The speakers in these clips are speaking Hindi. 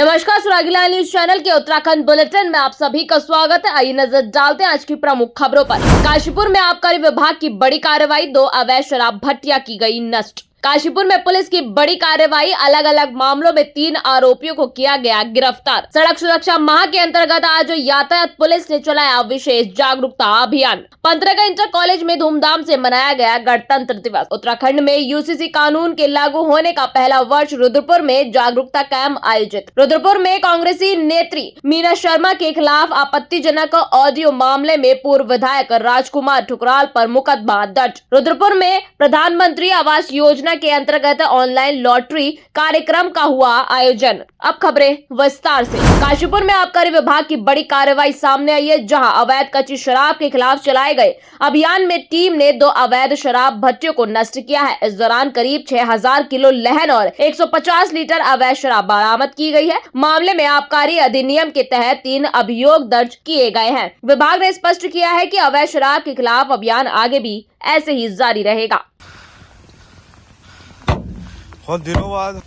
नमस्कार, सुरागीला न्यूज चैनल के उत्तराखंड बुलेटिन में आप सभी का स्वागत है। आइए नजर डालते हैं आज की प्रमुख खबरों पर। काशीपुर में आबकारी विभाग की बड़ी कार्रवाई, 2 अवैध शराब भट्टियां की गई नष्ट। काशीपुर में पुलिस की बड़ी कार्रवाई, अलग अलग मामलों में 3 आरोपियों को किया गया गिरफ्तार। सड़क सुरक्षा माह के अंतर्गत आज यातायात पुलिस ने चलाया विशेष जागरूकता अभियान। पंतरगा इंटर कॉलेज में धूमधाम से मनाया गया गणतंत्र दिवस। उत्तराखंड में यूसीसी कानून के लागू होने का पहला वर्ष, रुद्रपुर में जागरूकता कैंप आयोजित। रुद्रपुर में कांग्रेसी नेत्री मीना शर्मा के खिलाफ आपत्तिजनक ऑडियो मामले में पूर्व विधायक राजकुमार ठुकराल पर मुकदमा दर्ज। रुद्रपुर में प्रधानमंत्री आवास योजना के अंतर्गत ऑनलाइन लॉटरी कार्यक्रम का हुआ आयोजन। अब खबरें विस्तार से। काशीपुर में आबकारी विभाग की बड़ी कार्रवाई सामने आई है, जहां अवैध कच्ची शराब के खिलाफ चलाए गए अभियान में टीम ने 2 अवैध शराब भट्टियों को नष्ट किया है। इस दौरान करीब 6000 किलो लहन और 150 लीटर अवैध शराब बरामद की गई है। मामले में आबकारी अधिनियम के तहत 3 अभियोग दर्ज किए गए हैं। विभाग ने स्पष्ट किया है कि अवैध शराब के खिलाफ अभियान आगे भी ऐसे ही जारी रहेगा। बहुत दिनों बाद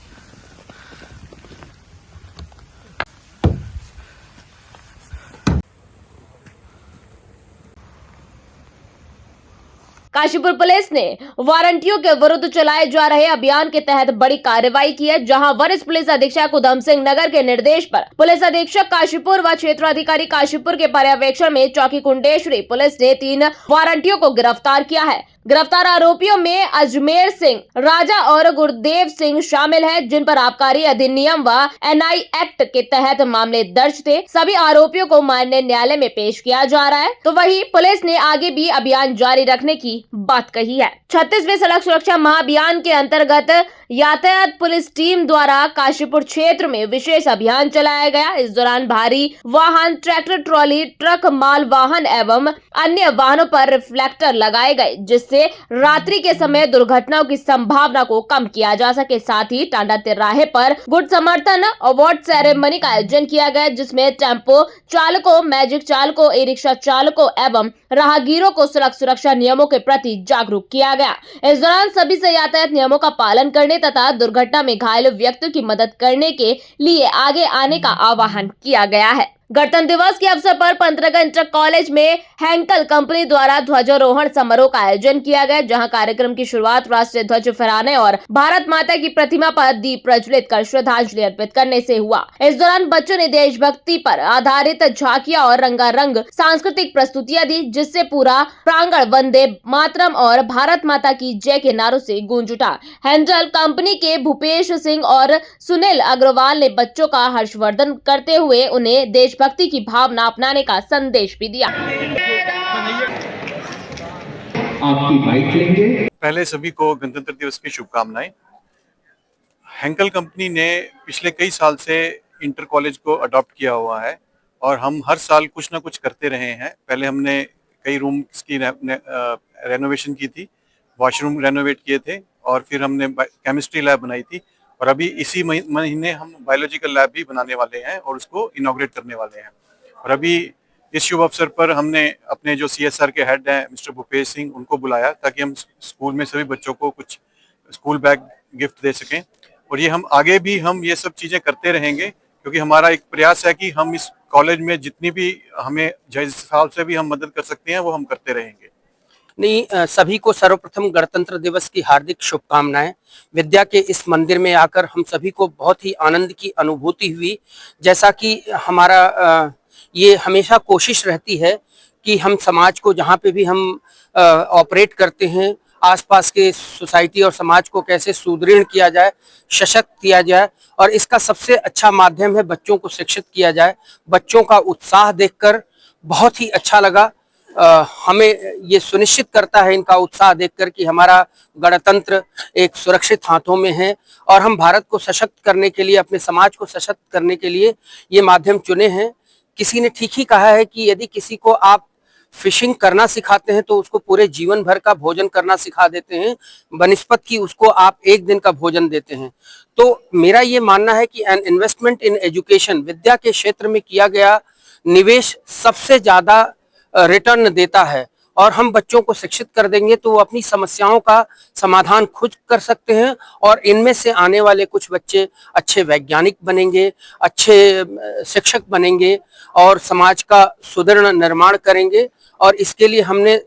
काशीपुर पुलिस ने वारंटियों के विरुद्ध चलाए जा रहे अभियान के तहत बड़ी कार्रवाई की है, जहां वरिष्ठ पुलिस अधीक्षक उधम सिंह नगर के निर्देश पर पुलिस अधीक्षक काशीपुर व क्षेत्राधिकारी काशीपुर के पर्यवेक्षण में चौकी कुंडेश्वरी पुलिस ने 3 वारंटियों को गिरफ्तार किया है। गिरफ्तार आरोपियों में अजमेर सिंह, राजा और गुरदेव सिंह शामिल हैं, जिन पर आबकारी अधिनियम व एनआई एक्ट के तहत मामले दर्ज थे। सभी आरोपियों को माननीय न्यायालय में पेश किया जा रहा है। तो वहीं पुलिस ने आगे भी अभियान जारी रखने की बात कही है। 36वें सड़क सुरक्षा महाअभियान के अंतर्गत यातायात पुलिस टीम द्वारा काशीपुर क्षेत्र में विशेष अभियान चलाया गया। इस दौरान भारी वाहन, ट्रैक्टर, ट्रॉली, ट्रक, माल वाहन एवं अन्य वाहनों पर रिफ्लेक्टर लगाए गए, जिससे रात्रि के समय दुर्घटनाओं की संभावना को कम किया जा सके। साथ ही टांडा तिराहे पर गुड समर्थन अवार्ड सेरेमनी का आयोजन किया गया, जिसमें टेम्पो चालकों, मैजिक चालकों, ई रिक्शा चालकों एवं राहगीरों को सड़क सुरक्षा नियमों के प्रति जागरूक किया गया। इस दौरान सभी से यातायात नियमों का पालन करने तथा दुर्घटना में घायल व्यक्तियों की मदद करने के लिए आगे आने का आह्वान किया गया है। गणतंत्र दिवस के अवसर पर पंतरगा इंटर कॉलेज में हैंकल कंपनी द्वारा ध्वजारोहण समारोह का आयोजन किया गया, जहां कार्यक्रम की शुरुआत राष्ट्रीय ध्वज फहराने और भारत माता की प्रतिमा पर दीप प्रज्वलित कर श्रद्धांजलि अर्पित करने से हुआ। इस दौरान बच्चों ने देशभक्ति पर आधारित झांकियां और रंगारंग सांस्कृतिक प्रस्तुतियां दी, जिससे पूरा प्रांगण वंदे मातरम और भारत माता की जय के नारों से गूंज उठा। हैंकल कंपनी के भूपेश सिंह और सुनील अग्रवाल ने बच्चों का हर्षवर्धन करते हुए उन्हें देशभक्ति की भावना अपनाने का संदेश भी दिया। आपकी बाइक लेंगे। पहले सभी को गणतंत्र दिवस की शुभकामनाएं। हैंकल कंपनी ने पिछले कई साल से इंटर कॉलेज को अडॉप्ट किया हुआ है और हम हर साल कुछ ना कुछ करते रहे हैं। पहले हमने कई रूम्स की रेनोवेशन की थी, वॉशरूम रेनोवेट किए थे और फिर हमने केमिस्ट्री लैब बनाई थी और अभी इसी महीने हम बायोलॉजिकल लैब भी बनाने वाले हैं और उसको इनॉग्रेट करने वाले हैं। और अभी इस शुभ अवसर पर हमने अपने जो CSR के हेड हैं मिस्टर भूपेश सिंह, उनको बुलाया ताकि हम स्कूल में सभी बच्चों को कुछ स्कूल बैग गिफ्ट दे सकें। और ये हम आगे भी हम ये सब चीज़ें करते रहेंगे, क्योंकि हमारा एक प्रयास है कि हम इस कॉलेज में जितनी भी हमें जिस हिसाब से भी हम मदद कर सकते हैं वो हम करते रहेंगे। नहीं, सभी को सर्वप्रथम गणतंत्र दिवस की हार्दिक शुभकामनाएं। विद्या के इस मंदिर में आकर हम सभी को बहुत ही आनंद की अनुभूति हुई। जैसा कि हमारा ये हमेशा कोशिश रहती है कि हम समाज को जहाँ पे भी हम ऑपरेट करते हैं, आसपास के सोसाइटी और समाज को कैसे सुदृढ़ किया जाए, सशक्त किया जाए, और इसका सबसे अच्छा माध्यम है बच्चों को शिक्षित किया जाए। बच्चों का उत्साह देखकर बहुत ही अच्छा लगा। हमें ये सुनिश्चित करता है इनका उत्साह देखकर कि हमारा गणतंत्र एक सुरक्षित हाथों में है और हम भारत को सशक्त करने के लिए, अपने समाज को सशक्त करने के लिए ये माध्यम चुने हैं। किसी ने ठीक ही कहा है कि यदि किसी को आप फिशिंग करना सिखाते हैं तो उसको पूरे जीवन भर का भोजन करना सिखा देते हैं, बनिस्पत की उसको आप एक दिन का भोजन देते हैं। तो मेरा ये मानना है कि एन इन्वेस्टमेंट इन एजुकेशन, विद्या के क्षेत्र में किया गया निवेश सबसे ज्यादा रिटर्न देता है और हम बच्चों को शिक्षित कर देंगे तो वो अपनी समस्याओं का समाधान खुद कर सकते हैं और इनमें से आने वाले कुछ बच्चे अच्छे वैज्ञानिक बनेंगे, अच्छे शिक्षक बनेंगे और समाज का सुदृढ़ निर्माण करेंगे। और इसके लिए हमने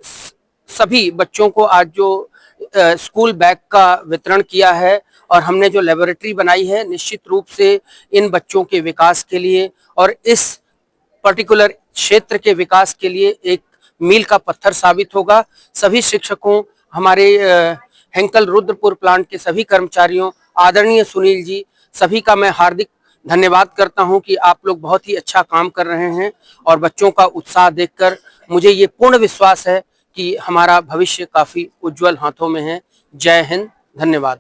सभी बच्चों को आज जो स्कूल बैग का वितरण किया है और हमने जो लेबोरेटरी बनाई है, निश्चित रूप से इन बच्चों के विकास के लिए और इस पर्टिकुलर क्षेत्र के विकास के लिए एक मील का पत्थर साबित होगा। सभी शिक्षकों, हमारे हेंकल रुद्रपुर प्लांट के सभी कर्मचारियों, आदरणीय सुनील जी, सभी का मैं हार्दिक धन्यवाद करता हूं कि आप लोग बहुत ही अच्छा काम कर रहे हैं और बच्चों का उत्साह देखकर मुझे ये पूर्ण विश्वास है कि हमारा भविष्य काफी उज्जवल हाथों में है। जय हिंद, धन्यवाद।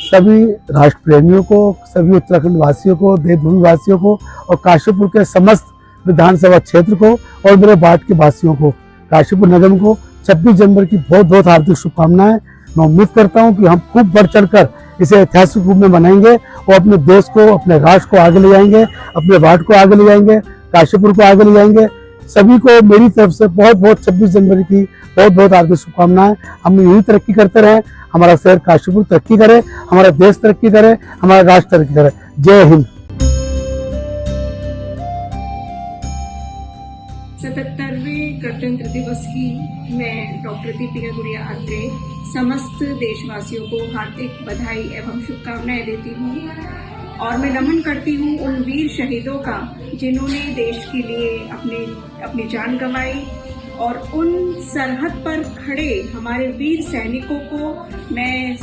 सभी राष्ट्र प्रेमियों को, सभी उत्तराखंड वासियों को, देवभूमि वासियों को और काशीपुर के समस्त विधानसभा क्षेत्र को और मेरे वार्ड के वासियों को, काशीपुर नगर को 26 जनवरी की बहुत बहुत हार्दिक शुभकामनाएं। मैं उम्मीद करता हूं कि हम खूब बढ़ चढ़कर इसे ऐतिहासिक रूप में मनाएंगे और अपने देश को, अपने राष्ट्र को आगे ले जाएंगे, अपने वार्ड को आगे ले जाएंगे, काशीपुर को आगे ले जाएंगे। सभी को मेरी तरफ से बहुत बहुत 26 जनवरी की बहुत बहुत हार्दिक शुभकामनाएं। हम यही तरक्की करते रहें, हमारा शहर काशीपुर तरक्की करे, हमारा देश तरक्की करे, हमारा राष्ट्र तरक्की करे। जय हिंद। 77वें गणतंत्र दिवस की मैं डॉक्टर दीपिका गुड़िया अत्रे समस्त देशवासियों को हार्दिक बधाई एवं शुभकामनाएं देती हूँ और मैं नमन करती हूँ उन वीर शहीदों का जिन्होंने देश के लिए अपनी जान गंवाई और उन सरहद पर खड़े हमारे वीर सैनिकों को मैं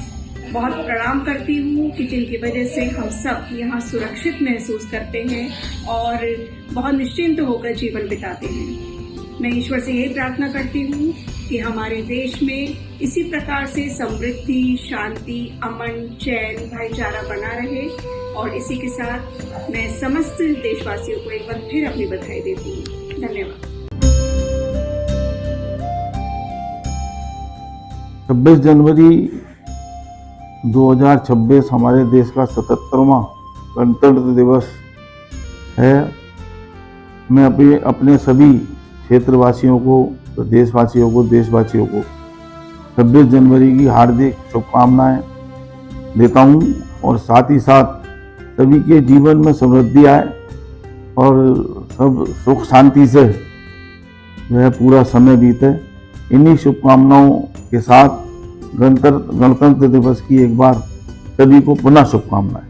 बहुत प्रणाम करती हूँ कि जिनकी वजह से हम सब यहाँ सुरक्षित महसूस करते हैं और बहुत निश्चिंत होकर जीवन बिताते हैं। मैं ईश्वर से यही प्रार्थना करती हूँ कि हमारे देश में इसी प्रकार से समृद्धि, शांति, अमन, चैन, भाईचारा बना रहे और इसी के साथ मैं समस्त देशवासियों को एक बार फिर अपनी बधाई देती हूँ। धन्यवाद। 26 जनवरी 2026 हमारे देश का 77वां गणतंत्र दिवस है। मैं अपने सभी क्षेत्रवासियों को, प्रदेशवासियों को, देशवासियों को 26 जनवरी की हार्दिक शुभकामनाएं देता हूं और साथ ही साथ सभी के जीवन में समृद्धि आए और सब सुख शांति से वह पूरा समय बीते। इन्हीं शुभकामनाओं के साथ गणतंत्र दिवस की एक बार सभी को पुनः शुभकामनाएं।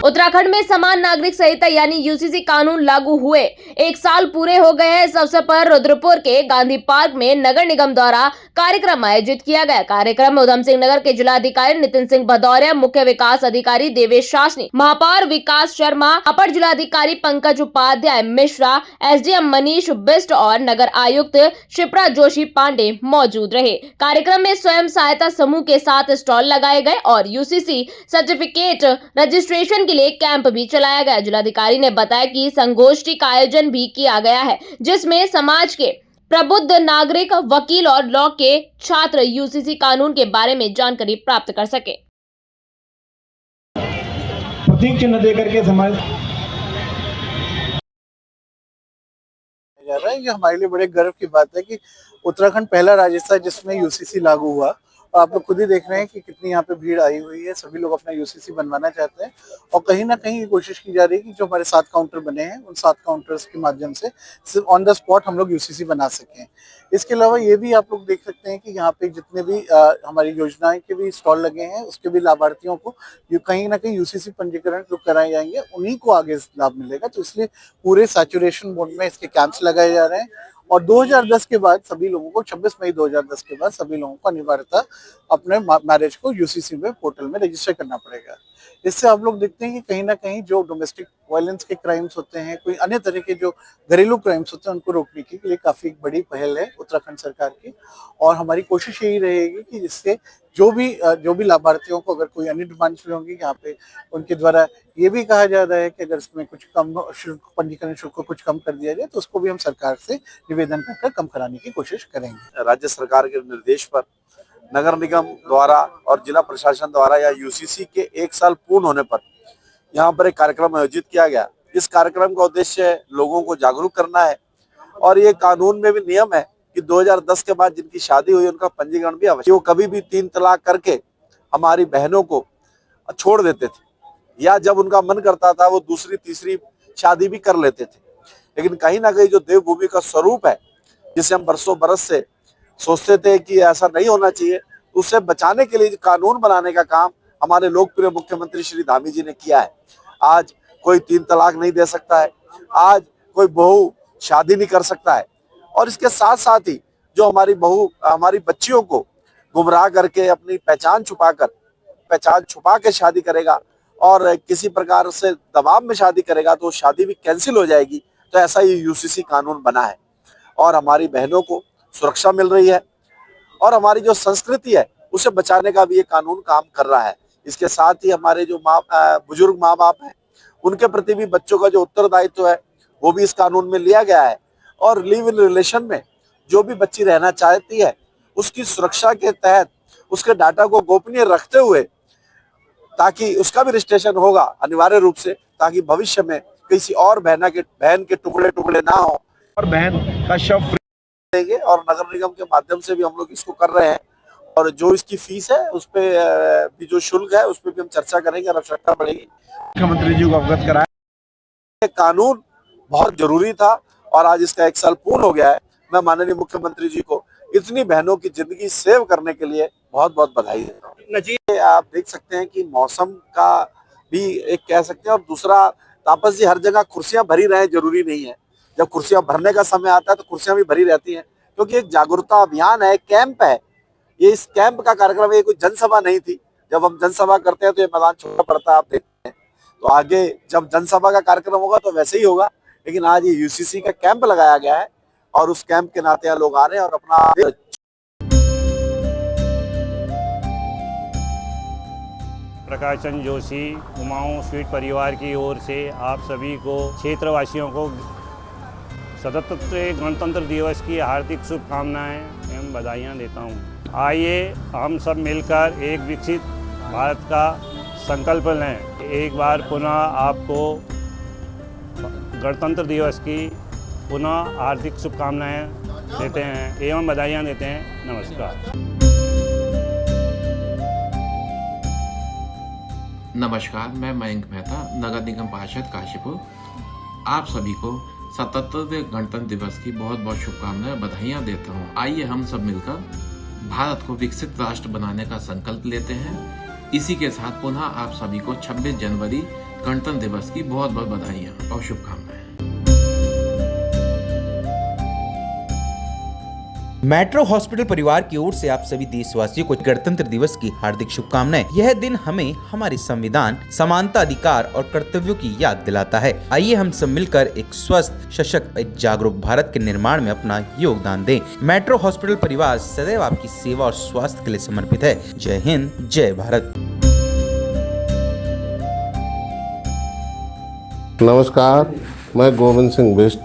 उत्तराखंड उत्तराखंड में समान नागरिक संहिता यानी यूसीसी कानून लागू हुए 1 साल पूरे हो गए हैं। इस अवसर पर रुद्रपुर के गांधी पार्क में नगर निगम द्वारा कार्यक्रम आयोजित किया गया। कार्यक्रम में उधम सिंह नगर के जिलाधिकारी नितिन सिंह भदौरिया, मुख्य विकास अधिकारी देवेश शासनी, महापौर विकास शर्मा, अपर जिलाधिकारी पंकज उपाध्याय मिश्रा, एसडीएम मनीष बिष्ट और नगर आयुक्त शिप्रा जोशी पांडे मौजूद रहे। कार्यक्रम में स्वयं सहायता समूह के साथ स्टॉल लगाए गए और यूसीसी सर्टिफिकेट रजिस्ट्रेशन के लिए कैंप भी चलाया गया। जिलाधिकारी ने बताया कि संगोष्ठी का आयोजन भी किया गया है, जिसमें समाज के प्रबुद्ध नागरिक, वकील और लॉ के छात्र यूसीसी कानून के बारे में जानकारी प्राप्त कर सके। प्रतीक चिन्ह देकर के हमारे जा रहा है। ये हमारे लिए बड़े गर्व की बात है कि उत्तराखंड पहला राज्य था जिसमें यूसीसी लागू हुआ। और आप लोग खुद ही देख रहे हैं कि कितनी यहाँ पे भीड़ आई हुई है। सभी लोग अपना यूसीसी बनवाना चाहते हैं और कहीं ना कहीं ये कोशिश की जा रही है कि जो हमारे 7 काउंटर बने हैं उन 7 काउंटर्स के माध्यम से सिर्फ ऑन द स्पॉट हम लोग यूसीसी बना सकें। इसके अलावा ये भी आप लोग देख सकते हैं कि यहाँ पे जितने भी हमारी योजनाएं के भी स्टॉल लगे हैं उसके भी लाभार्थियों को कहीं ना कहीं यूसीसी पंजीकरण जो कराए जाएंगे उन्हीं को आगे लाभ मिलेगा। तो इसलिए पूरे सैचुरेशन मोड में इसके कैंप्स लगाए जा रहे हैं और 2010 के बाद सभी लोगों को 26 मई 2010 के बाद सभी लोगों को अनिवार्यता अपने मैरिज को यूसीसी में पोर्टल में रजिस्टर करना पड़ेगा। इससे आप लोग देखते हैं कि कहीं ना कहीं जो डोमेस्टिक वायलेंस के क्राइम्स होते हैं, कोई अन्य तरह के जो घरेलू क्राइम्स होते हैं, उनको रोकने के लिए काफी बड़ी पहल है उत्तराखंड सरकार की। और हमारी कोशिश यही रहेगी कि जिससे जो भी लाभार्थियों को अगर कोई अन्य डिमांड्स भी होंगी यहाँ पे उनके द्वारा ये भी कहा जा रहा है कि अगर इसमें कुछ कम शुल्क, पंजीकरण शुल्क को कुछ कम कर दिया जाए तो उसको भी हम सरकार से निवेदन करके कम कराने की कोशिश करेंगे। राज्य सरकार के निर्देश पर नगर निगम द्वारा और जिला प्रशासन द्वारा या यूसीसी के 1 साल पूर्ण होने पर यहाँ पर एक कार्यक्रम आयोजित किया गया। इस कार्यक्रम का उद्देश्य लोगों को जागरूक करना है और ये कानून में भी नियम है कि 2010 के बाद जिनकी शादी हुई उनका पंजीकरण भी आवश्यक। वो कभी भी 3 तलाक करके हमारी बहनों को छोड़ देते थे या जब उनका मन करता था वो दूसरी तीसरी शादी भी कर लेते थे। लेकिन कहीं ना कहीं जो देवभूमि का स्वरूप है जिसे हम बरसों बरस से सोचते थे कि ऐसा नहीं होना चाहिए, उससे बचाने के लिए कानून बनाने का काम हमारे लोकप्रिय मुख्यमंत्री श्री धामी जी ने किया है। आज कोई 3 तलाक नहीं दे सकता है, आज कोई बहू शादी नहीं कर सकता है और इसके साथ साथ ही जो हमारी बहू हमारी बच्चियों को गुमराह करके अपनी पहचान छुपा के शादी करेगा और किसी प्रकार से दबाव में शादी करेगा तो शादी भी कैंसिल हो जाएगी। तो ऐसा ही यूसीसी कानून बना है और हमारी बहनों को सुरक्षा मिल रही है और हमारी जो संस्कृति है उसे बचाने का भी ये कानून काम कर रहा है। इसके साथ ही हमारे जो बुजुर्ग माँ बाप हैं उनके प्रति भी बच्चों का जो उत्तरदायित्व है वो भी इस कानून में लिया गया है और लिव इन रिलेशन में जो भी बच्ची रहना चाहती है उसकी सुरक्षा के तहत उसके डाटा को गोपनीय रखते हुए ताकि उसका भी रजिस्ट्रेशन होगा अनिवार्य रूप से, ताकि भविष्य में किसी और बहन के टुकड़े ना हो और बहन का शव देंगे। और नगर निगम के माध्यम से भी हम लोग इसको कर रहे हैं और जो इसकी फीस है उस पे भी जो शुल्क है उस पर भी हम चर्चा करेंगे और आवश्यकता पड़ेगी मुख्यमंत्री जी को अवगत कराएं। कानून बहुत जरूरी था और आज इसका 1 साल पूर्ण हो गया है। मैं माननीय मुख्यमंत्री जी को इतनी बहनों की जिंदगी सेव करने के लिए बहुत बहुत बधाई देता हूँ। जी आप देख सकते हैं कि मौसम का भी एक कह सकते हैं और दूसरा तापस जी हर जगह कुर्सियां भरी रहे जरूरी नहीं है। जब कुर्सियां भरने का समय आता है तो कुर्सियां भी भरी रहती हैं क्योंकि एक जागरूकता अभियान है, कैंप है। ये इस कैंप का कार्यक्रम है, कोई जनसभा नहीं थी। जब हम जनसभा करते हैं तो ये मैदान छोटा पड़ता है, आप देखते हैं। तो आगे जब जनसभा का कार्यक्रम होगा तो वैसे ही होगा, लेकिन आज ये यूसीसी का कैंप लगाया गया है और उस कैंप के नाते यहाँ लोग आ रहे हैं और अपना प्रकाश चंद्र जोशी उमाओं स्वीट परिवार की ओर से आप सभी को क्षेत्रवासियों को 77वें गणतंत्र दिवस की हार्दिक शुभकामनाएं एवं बधाइयाँ देता हूँ। आइए हम सब मिलकर एक विकसित भारत का संकल्प लें। एक बार पुनः आपको गणतंत्र दिवस की पुनः हार्दिक शुभकामनाएं देते हैं एवं बधाइयाँ देते हैं। नमस्कार, मैं मयंक मेहता, नगर निगम पार्षद काशीपुर। आप सभी को 77वें गणतंत्र दिवस की बहुत बहुत शुभकामनाएं, बधाइयाँ देता हूँ। आइए हम सब मिलकर भारत को विकसित राष्ट्र बनाने का संकल्प लेते हैं। इसी के साथ पुनः आप सभी को 26 जनवरी गणतंत्र दिवस की बहुत बहुत बधाइयाँ और शुभकामनाएं। मेट्रो हॉस्पिटल परिवार की ओर से आप सभी देशवासियों को गणतंत्र दिवस की हार्दिक शुभकामनाएं। यह दिन हमें हमारे संविधान, समानता, अधिकार और कर्तव्यों की याद दिलाता है। आइए हम सब मिलकर एक स्वस्थ, सशक्त, एक जागरूक भारत के निर्माण में अपना योगदान दें। मेट्रो हॉस्पिटल परिवार सदैव आपकी सेवा और स्वास्थ्य के लिए समर्पित है। जय हिंद, जय भारत। नमस्कार, मैं गोविंद सिंह बिष्ट,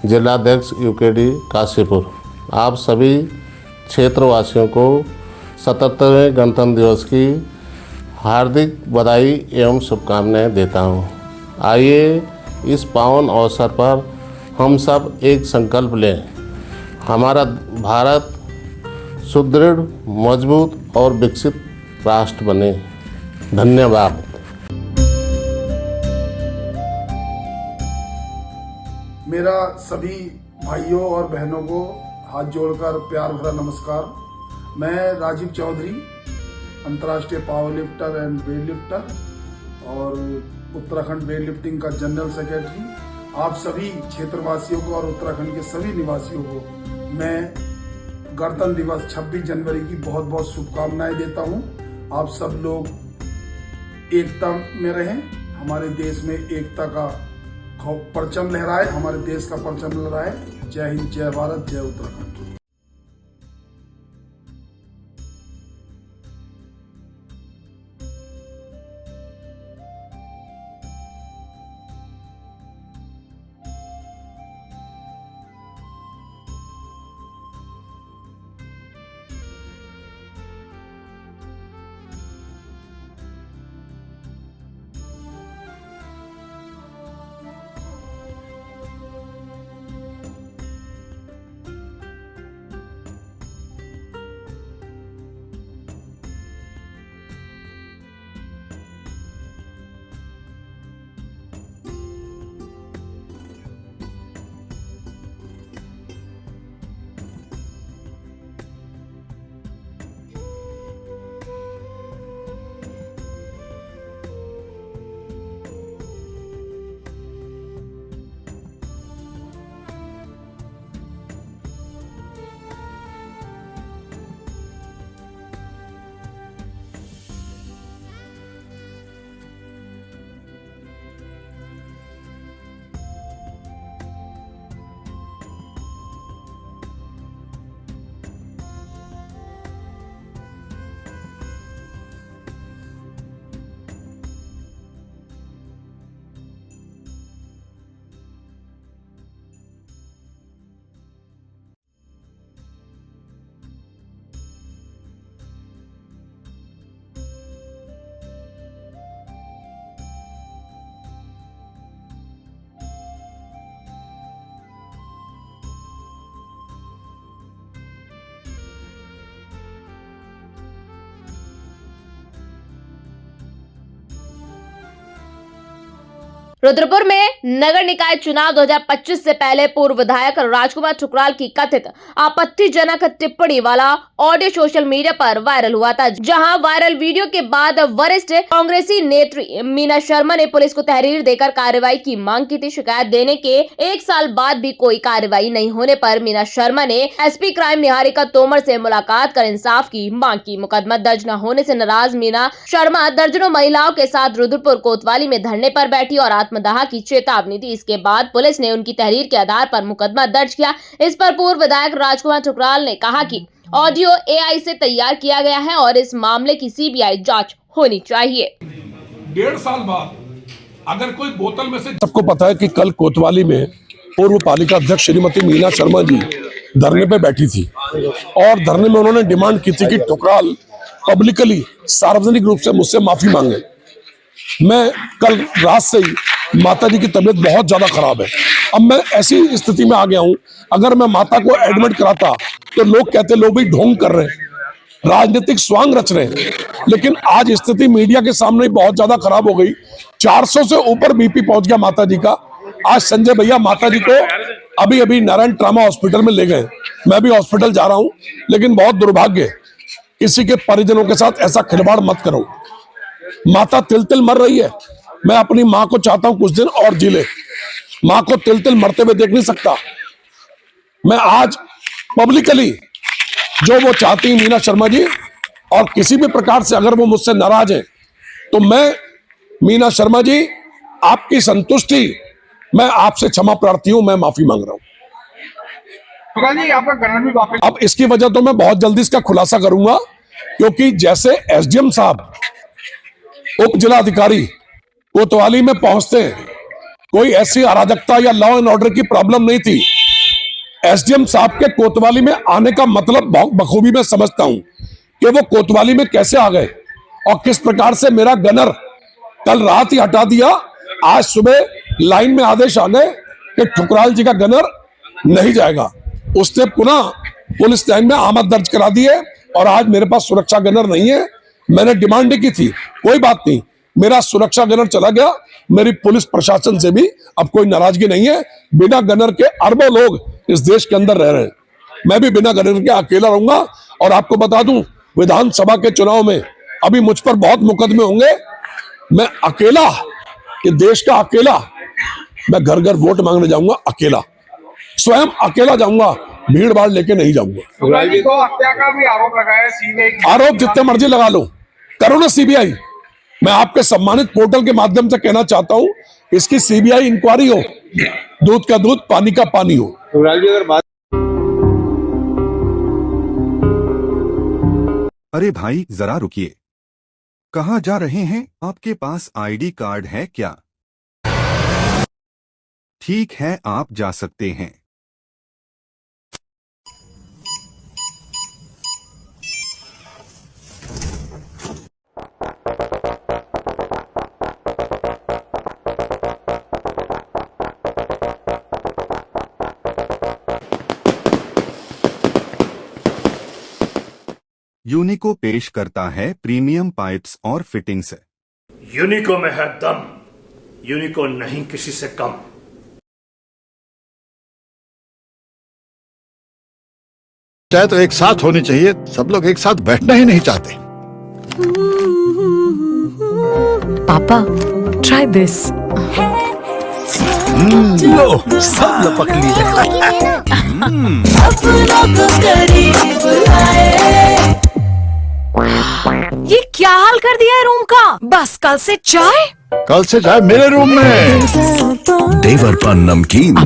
जिलाध्यक्ष यूकेडी काशीपुर। आप सभी क्षेत्रवासियों को 77वें गणतंत्र दिवस की हार्दिक बधाई एवं शुभकामनाएं देता हूं। आइए इस पावन अवसर पर हम सब एक संकल्प लें, हमारा भारत सुदृढ़, मजबूत और विकसित राष्ट्र बने। धन्यवाद। मेरा सभी भाइयों और बहनों को हाथ जोड़कर प्यार भरा नमस्कार। मैं राजीव चौधरी, अंतर्राष्ट्रीय power lifter and weight lifter और उत्तराखंड वेट लिफ्टिंग का जनरल सेक्रेटरी, आप सभी क्षेत्रवासियों को और उत्तराखंड के सभी निवासियों को मैं गणतंत्र दिवस 26 जनवरी की बहुत बहुत शुभकामनाएं देता हूं। आप सब लोग एकता में रहें, हमारे देश में एकता का परचम लहराए, हमारे देश का परचम लहराए। जय हिंद, जय भारत, जय उत्तराखंड। रुद्रपुर में नगर निकाय चुनाव 2025 से पहले पूर्व विधायक राजकुमार ठुकराल की कथित आपत्तिजनक टिप्पणी वाला ऑडियो सोशल मीडिया पर वायरल हुआ था, जहां वायरल वीडियो के बाद वरिष्ठ कांग्रेसी नेत्री मीना शर्मा ने पुलिस को तहरीर देकर कार्रवाई की मांग की थी। शिकायत देने के 1 साल बाद भी कोई कार्रवाई नहीं होने पर मीना शर्मा ने एसपी क्राइम निहारिका तोमर से मुलाकात कर इंसाफ की मांग की। मुकदमा दर्ज न होने से नाराज मीना शर्मा दर्जनों महिलाओं के साथ रुद्रपुर कोतवाली में धरने पर बैठी और आत्मदाह की चेतावनी दी। इसके बाद पुलिस ने उनकी तहरीर के आधार पर मुकदमा दर्ज किया। इस पर पूर्व विधायक राजकुमार ठुकराल ने कहा कि ऑडियो एआई से तैयार किया गया है और इस मामले की सीबीआई जांच होनी चाहिए। 1.5 साल बाद अगर कोई बोतल में से, सबको पता है कि कल कोतवाली में पूर्व पालिका अध्यक्ष श्रीमती मीना शर्मा जी धरने पे बैठी थी और धरने में उन्होंने डिमांड की थी कि ठुकराल पब्लिकली सार्वजनिक रूप से मुझसे माफी मांगे। मैं कल रात से ही माता जी की तबीयत बहुत ज्यादा खराब है। अब मैं ऐसी स्थिति में आ गया हूं, अगर मैं माता को एडमिट कराता तो लोग कहते लोग भी ढोंग कर रहे हैं, राजनीतिक स्वांग रच रहे हैं। लेकिन आज स्थिति मीडिया के सामने बहुत ज्यादा खराब हो गई। 400 से ऊपर बीपी पहुंच गया माता जी का। आज संजय भैया माता जी को अभी अभी नारायण ट्रामा हॉस्पिटल में ले गए। मैं भी हॉस्पिटल जा रहा हूं, लेकिन बहुत दुर्भाग्य, किसी के परिजनों के साथ ऐसा खिलवाड़ मत करो। माता तिल तिल मर रही है, मैं अपनी माँ को चाहता हूं कुछ दिन और जी ले। माँ को तिल तिल मरते हुए देख नहीं सकता। मैं आज पब्लिकली जो वो चाहती हैं मीना शर्मा जी, और किसी भी प्रकार से अगर वो मुझसे नाराज है तो मैं मीना शर्मा जी आपकी संतुष्टि, मैं आपसे क्षमा प्रार्थी हूं, मैं माफी मांग रहा हूं। अब इसकी वजह तो मैं बहुत जल्दी इसका खुलासा करूंगा, क्योंकि जैसे एसडीएम साहब उप जिला अधिकारी कोतवाली में पहुंचते हैं, कोई ऐसी अराजकता या लॉ एंड ऑर्डर की प्रॉब्लम नहीं थी। एसडीएम साहब के कोतवाली में आने का मतलब बहुत बखूबी मैं समझता हूं कि वो कोतवाली में कैसे आ गए और किस प्रकार से मेरा गनर कल रात ही हटा दिया। आज सुबह लाइन में आदेश आ गए कि ठुकराल जी का गनर नहीं जाएगा। उसने पुनः पुलिस लाइन में आमद दर्ज करा दी है और आज मेरे पास सुरक्षा गनर नहीं है। मैंने डिमांड की थी, कोई बात नहीं, मेरा सुरक्षा गनर चला गया। मेरी पुलिस प्रशासन से भी अब कोई नाराजगी नहीं है। बिना गनर के अरबों लोग इस देश के अंदर रह रहे हैं, मैं भी बिना गनर के अकेला रहूंगा। और आपको बता दूं, विधानसभा के चुनाव में अभी मुझ पर बहुत मुकदमे होंगे। मैं अकेला, ये देश का अकेला, मैं घर घर वोट मांगने जाऊंगा, अकेला, स्वयं अकेला जाऊंगा, भीड़ भाड़ लेके नहीं जाऊंगा। हत्या का भी आरोप लगाया सीबीआई। आरोप जितने मर्जी लगा लो, करो ना सीबीआई। मैं आपके सम्मानित पोर्टल के माध्यम से कहना चाहता हूं, इसकी सीबीआई इंक्वायरी हो, दूध का दूध पानी का पानी हो। अरे भाई जरा रुकिए, कहाँ जा रहे हैं? आपके पास आईडी कार्ड है क्या? ठीक है, आप जा सकते हैं। यूनिको पेश करता है प्रीमियम पाइप्स और फिटिंग्स। यूनिको में है दम, यूनिको नहीं किसी से कम। चाहे तो एक साथ होनी चाहिए, सब लोग एक साथ बैठना ही नहीं चाहते। पापा, ट्राई दिस। लो, सब लपक लिए। ये क्या हाल कर दिया है रूम का? बस कल से चाय, कल से चाय मेरे रूम में। देवर पान नमकीन।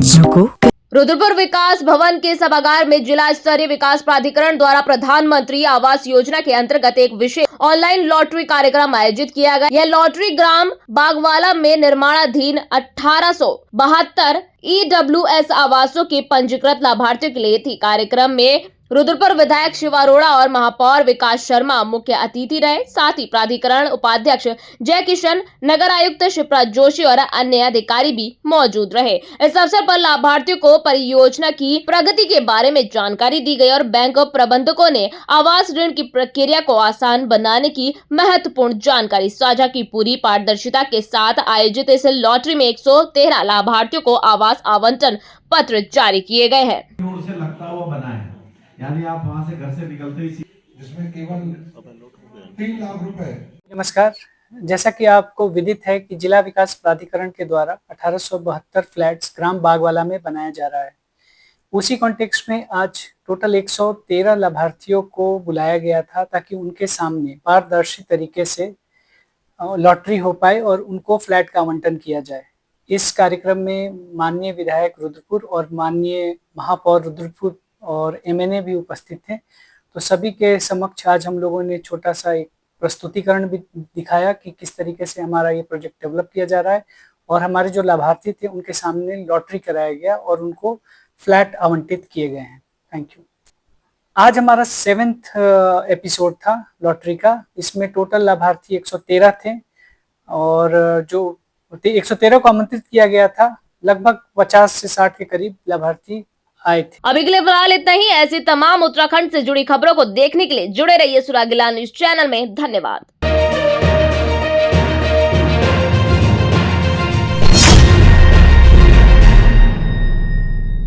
रुद्रपुर विकास भवन के सभागार में जिला स्तरीय विकास प्राधिकरण द्वारा प्रधानमंत्री आवास योजना के अंतर्गत एक विशेष ऑनलाइन लॉटरी कार्यक्रम आयोजित किया गया। यह लॉटरी ग्राम बागवाला में निर्माणाधीन 1872 EWS आवासों के पंजीकृत लाभार्थियों के लिए थी। कार्यक्रम में रुद्रपुर विधायक शिव अरोड़ा और महापौर विकास शर्मा मुख्य अतिथि रहे। साथ ही प्राधिकरण उपाध्यक्ष जय किशन, नगर आयुक्त शिवराज जोशी और अन्य अधिकारी भी मौजूद रहे। इस अवसर पर लाभार्थियों को परियोजना की प्रगति के बारे में जानकारी दी गई और बैंक प्रबंधकों ने आवास ऋण की प्रक्रिया को आसान बनाने की महत्वपूर्ण जानकारी साझा की। पूरी पारदर्शिता के साथ आयोजित इस लॉटरी में 113 लाभार्थियों को आवास आवंटन पत्र जारी किए गए हैं। यानी आप वहां से घर से निकलते ही जिसमें केवल 3 लाख रुपए। नमस्कार, जैसा कि आपको विदित है कि जिला विकास प्राधिकरण के द्वारा 1872 फ्लैट्स ग्राम बागवाला में बनाया जा रहा है। उसी कॉन्टेक्स्ट में आज टोटल 113 लाभार्थियों को बुलाया गया था ताकि उनके सामने पारदर्शी तरीके से लॉटरी हो पाए और उनको फ्लैट का आवंटन किया जाए। इस कार्यक्रम में माननीय विधायक रुद्रपुर और माननीय महापौर रुद्रपुर और एमएनए भी उपस्थित थे। तो सभी के समक्ष आज हम लोगों ने छोटा सा एक प्रस्तुतिकरण भी दिखाया कि किस तरीके से हमारा ये प्रोजेक्ट डेवलप किया जा रहा है और हमारे जो लाभार्थी थे उनके सामने लॉटरी कराया गया और उनको फ्लैट आवंटित किए गए हैं। Thank you. आज हमारा 7th एपिसोड था लॉटरी का। इसमें टोटल लाभार्थी 113 थे और जो 113 को आमंत्रित किया गया था, लगभग 50 से 60 के करीब लाभार्थी आए थे। अभी के लिए फिलहाल इतना ही। ऐसी तमाम उत्तराखंड से जुड़ी खबरों को देखने के लिए जुड़े रहिए सुरागीला न्यूज चैनल में। धन्यवाद।